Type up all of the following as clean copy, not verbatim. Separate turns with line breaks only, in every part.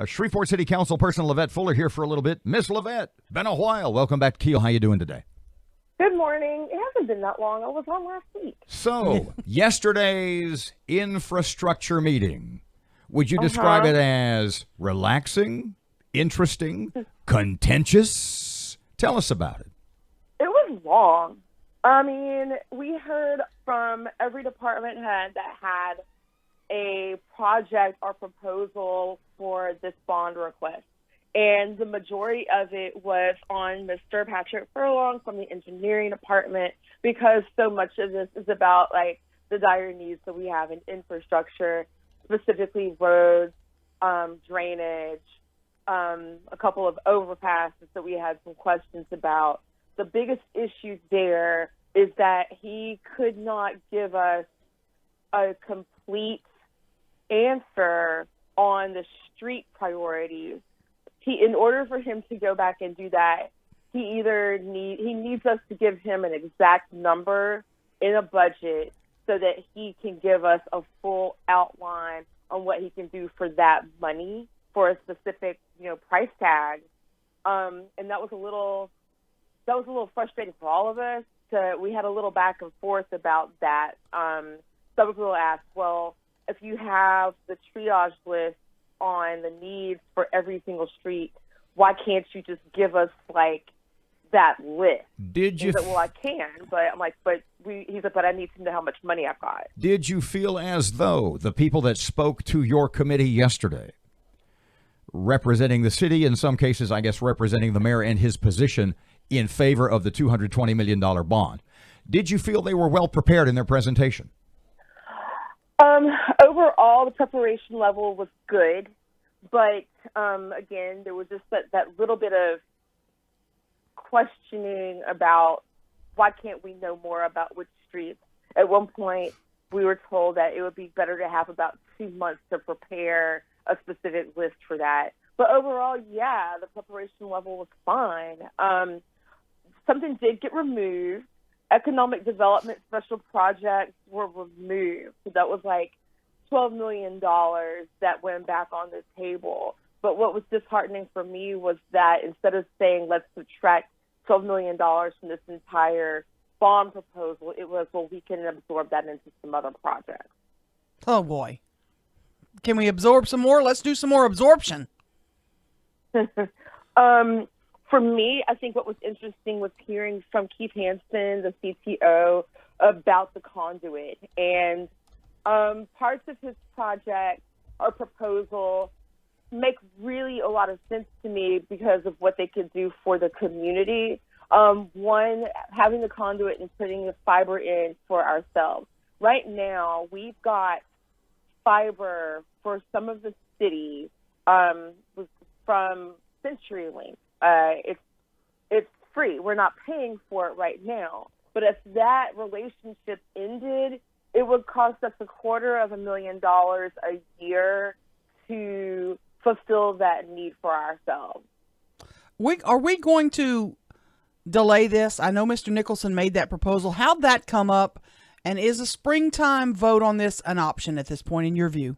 Shreveport City Council person LeVette Fuller here for a little bit. Miss LeVette, been a while. Welcome back to Keel. How you doing today?
Good morning. It hasn't been that long. I was on last week.
So, yesterday's infrastructure meeting, would you describe it as relaxing, interesting, contentious? Tell us about it.
It was long. I mean, we heard from every department head that had a project or proposal for this bond request. And the majority of it was on Mr. Patrick Furlong from the engineering department, because so much of this is about like the dire needs that we have in infrastructure, specifically roads, drainage, a couple of overpasses that we had some questions about. The biggest issue there is that he could not give us a complete answer on the street priorities. In order for him to go back and do that, he needs us to give him an exact number in a budget so that he can give us a full outline on what he can do for that money for a specific, price tag. And that was a little frustrating for all of us. We had a little back and forth about that. Some people asked, well, if you have the triage list on the needs for every single street, why can't you just give us like that list?
Did you?
He said, well, I can, but I'm like, he said, but I need to know how much money I've got.
Did you feel as though the people that spoke to your committee yesterday, representing the city, in some cases, I guess, representing the mayor and his position in favor of the $220 million bond, did you feel they were well prepared in their presentation?
Overall, the preparation level was good, but again, there was just that little bit of questioning about why can't we know more about which streets. At one point, we were told that it would be better to have about 2 months to prepare a specific list for that. But overall, yeah, the preparation level was fine. Something did get removed. Economic development special projects were removed. So that was like $12 million that went back on the table. But what was disheartening for me was that instead of saying, let's subtract $12 million from this entire bond proposal, it was, well, we can absorb that into some other projects.
Oh, boy. Can we absorb some more? Let's do some more absorption.
For me, I think what was interesting was hearing from Keith Hansen, the CTO, about the conduit. And parts of his project or proposal make really a lot of sense to me because of what they could do for the community. One, having the conduit and putting the fiber in for ourselves. Right now, we've got fiber for some of the cities from CenturyLink. It's free. We're not paying for it right now. But if that relationship ended, it would cost us $250,000 a year to fulfill that need for ourselves.
Are we going to delay this? I know Mr. Nicholson made that proposal. How'd that come up? And is a springtime vote on this an option at this point in your view?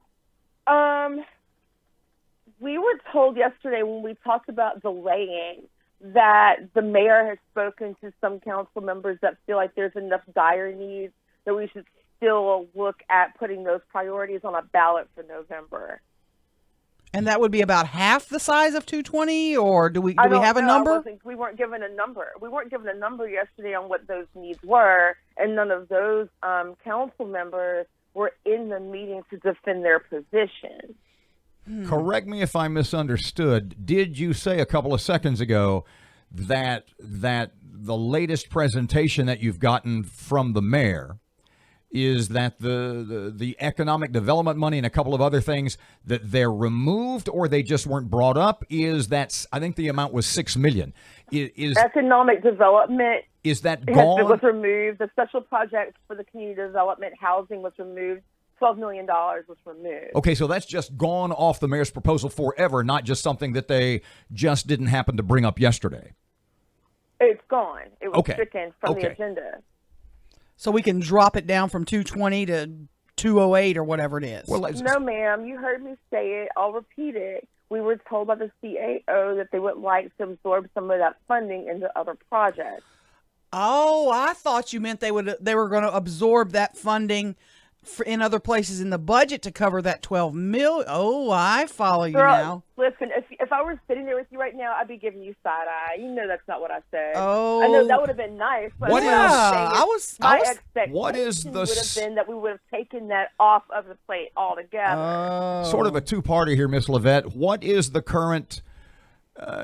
We were told yesterday when we talked about delaying that the mayor has spoken to some council members that feel like there's enough dire needs that we should still look at putting those priorities on a ballot for November.
And that would be about half the size of 220, or do we have a number?
We weren't given a number. We weren't given a number yesterday on what those needs were, and none of those council members were in the meeting to defend their position.
Correct me if I misunderstood. Did you say a couple of seconds ago that the latest presentation that you've gotten from the mayor is that the economic development money and a couple of other things that they're removed, or they just weren't brought up? Is that, I think the amount was $6 million. Is
economic development?
Is that gone?
It was removed. The special projects for the community development housing was removed. $12 million was removed.
Okay, so that's just gone off the mayor's proposal forever, not just something that they just didn't happen to bring up yesterday.
It's gone. It was stricken from the agenda.
So we can drop it down from 220 to 208 or whatever it is.
Well,
No, ma'am. You heard me say it. I'll repeat it. We were told by the CAO that they would like to absorb some of that funding into other projects.
Oh, I thought you meant they were going to absorb that funding in other places in the budget to cover that $12 million. Oh, I follow you
Girl,
now.
listen, if I were sitting there with you right now, I'd be giving you side eye. You know that's not what I said.
Oh,
I know that would have been nice. But
What
what I'm
is-
saying is
I was-
my
I was-
expectation
What is the
would have been that we would have taken that off of the plate altogether.
Oh.
sort of a two-parter here, Miss LeVette. What is the current,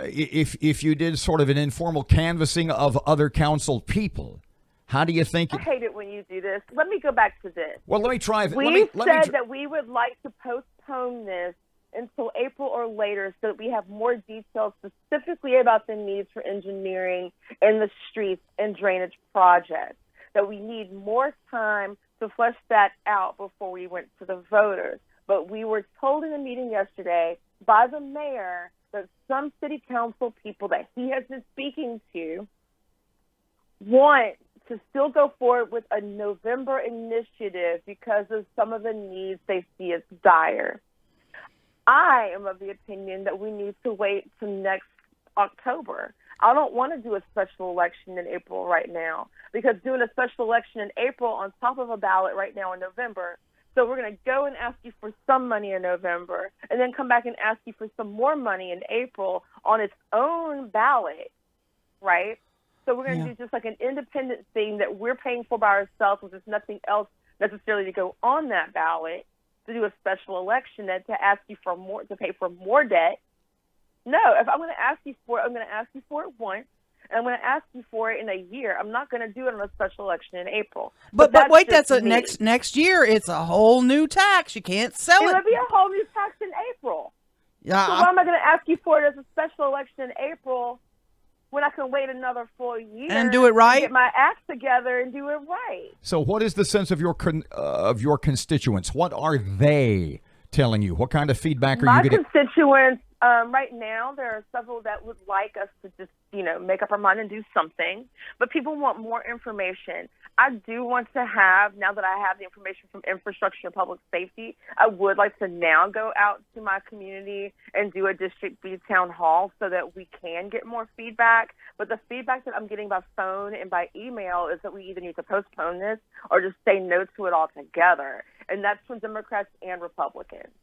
if you did sort of an informal canvassing of other council people, how do you think?
I hate it when you do this. Let me go back to this.
Well, let me try.
We said that we would like to postpone this until April or later so that we have more details specifically about the needs for engineering in the streets and drainage projects, that we need more time to flesh that out before we went to the voters. But we were told in a meeting yesterday by the mayor that some city council people that he has been speaking to want to still go forward with a November initiative because of some of the needs they see as dire. I am of the opinion that we need to wait till next October. I don't want to do a special election in April right now, because doing a special election in April on top of a ballot right now in November, so we're going to go and ask you for some money in November and then come back and ask you for some more money in April on its own ballot, right? So we're going to do just like an independent thing that we're paying for by ourselves, with there's nothing else necessarily to go on that ballot, to do a special election and to ask you for more, to pay for more debt. No, if I'm going to ask you for it, I'm going to ask you for it once, and I'm going to ask you for it in a year. I'm not going to do it on a special election in April.
But wait, that's
just
a
me.
next year. It's a whole new tax. You can't sell
It'll
it.
be a whole new tax in April. So
Yeah,
why am I going to ask you for it as a special election in April when I can wait another full year
And do it right?
get my act together and do it right?
So, what is the sense of your constituents? What are they telling you? What kind of feedback are
My
you getting?
constituents, right now, there are several that would like us to just, make up our mind and do something. But people want more information. I do want to have, now that I have the information from infrastructure and public safety, I would like to now go out to my community and do a District B town hall so that we can get more feedback. But the feedback that I'm getting by phone and by email is that we either need to postpone this or just say no to it altogether. And that's from Democrats and Republicans.